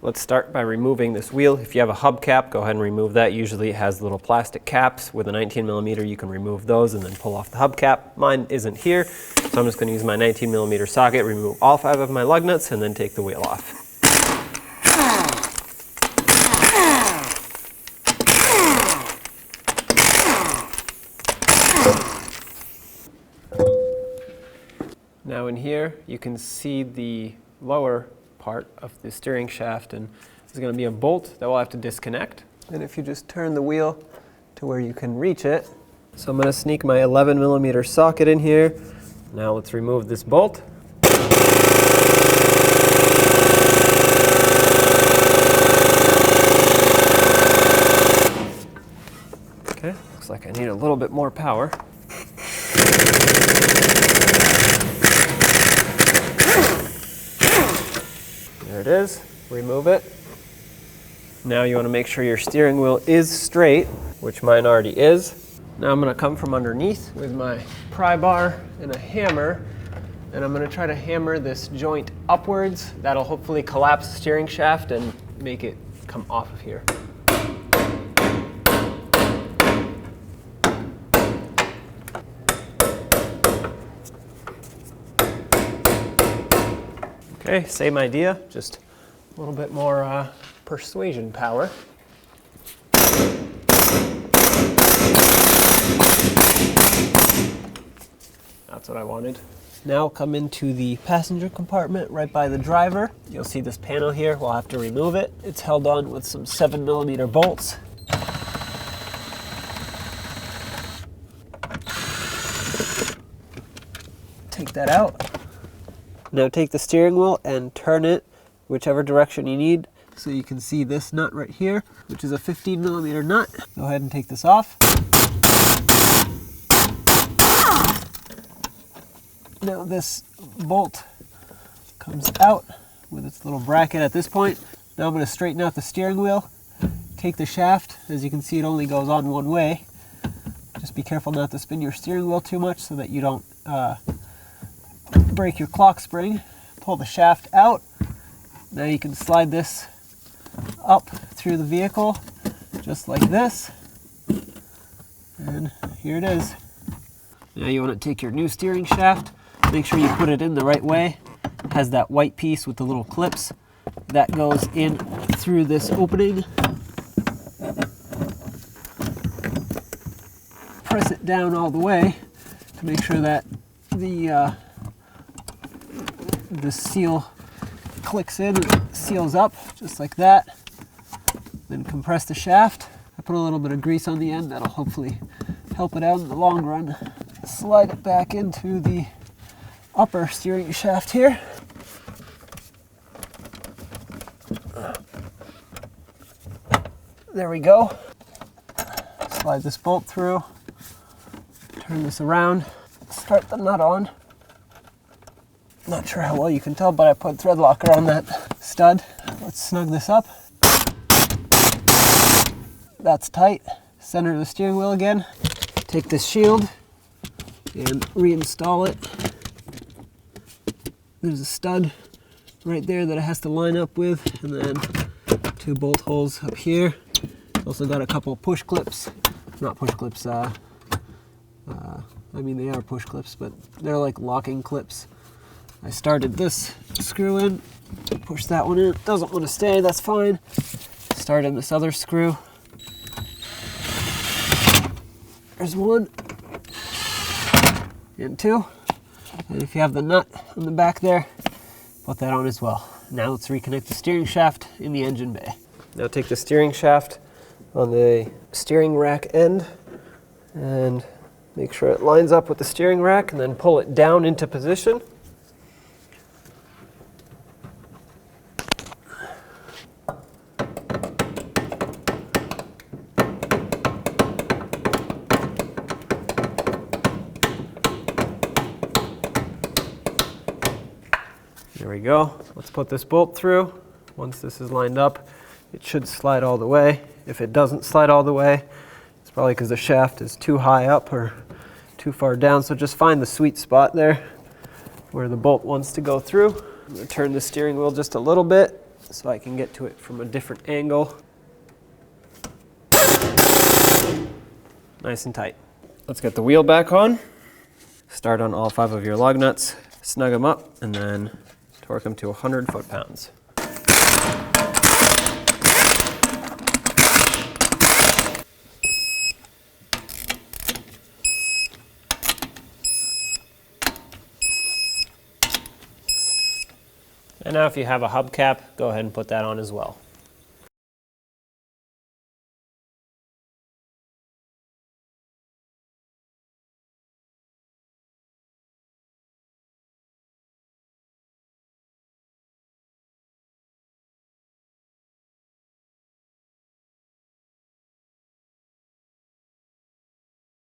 Let's start by removing this wheel. If you have a hubcap, go ahead and remove that. Usually it has little plastic caps. With a 19mm, you can remove those and then pull off the hubcap. Mine isn't here, so I'm just going to use my 19mm socket, remove all 5 of my lug nuts, and then take the wheel off. Now in here, you can see the lower part of the steering shaft, and there's going to be a bolt that we'll have to disconnect. And if you just turn the wheel to where you can reach it. So I'm going to sneak my 11mm socket in here. Now let's remove this bolt. Okay, looks like I need a little bit more power. There it is. Remove it. Now you want to make sure your steering wheel is straight, which mine already is. Now I'm going to come from underneath with my pry bar and a hammer, and I'm going to try to hammer this joint upwards. That'll hopefully collapse the steering shaft and make it come off of here. Okay, same idea, just a little bit more persuasion power. That's what I wanted. Now come into the passenger compartment right by the driver. You'll see this panel here, we'll have to remove it. It's held on with some 7mm bolts. Take that out. Now take the steering wheel and turn it whichever direction you need. So you can see this nut right here, which is a 15mm nut. Go ahead and take this off. Now this bolt comes out with its little bracket at this point. Now I'm going to straighten out the steering wheel. Take the shaft. As you can see, it only goes on one way. Just be careful not to spin your steering wheel too much so that you don't break your clock spring. Pull the shaft out. Now you can slide this up through the vehicle just like this, and here it is. Now you want to take your new steering shaft, make sure you put it in the right way. It has that white piece with the little clips that goes in through this opening. Press it down all the way to make sure that the seal clicks in and seals up just like that. Then compress the shaft. I put a little bit of grease on the end, that'll hopefully help it out in the long run. Slide it back into the upper steering shaft here. There we go. Slide this bolt through, turn this around, start the nut on. Not sure how well you can tell, but I put thread locker on that stud. Let's snug this up. That's tight. Center the steering wheel again. Take this shield and reinstall it. There's a stud right there that it has to line up with, and then 2 bolt holes up here. Also got a couple push clips. Not push clips, I mean they are push clips, but they're like locking clips. I started this screw in, push that one in. Doesn't want to stay, that's fine. Started this other screw. There's 1 and 2. And if you have the nut on the back there, put that on as well. Now let's reconnect the steering shaft in the engine bay. Now take the steering shaft on the steering rack end and make sure it lines up with the steering rack, and then pull it down into position. There we go. Let's put this bolt through. Once this is lined up, it should slide all the way. If it doesn't slide all the way, it's probably because the shaft is too high up or too far down. So just find the sweet spot there where the bolt wants to go through. I'm going to turn the steering wheel just a little bit so I can get to it from a different angle. Nice and tight. Let's get the wheel back on. Start on all 5 of your lug nuts, snug them up, and then torque them to 100 foot-pounds. And now if you have a hubcap, go ahead and put that on as well.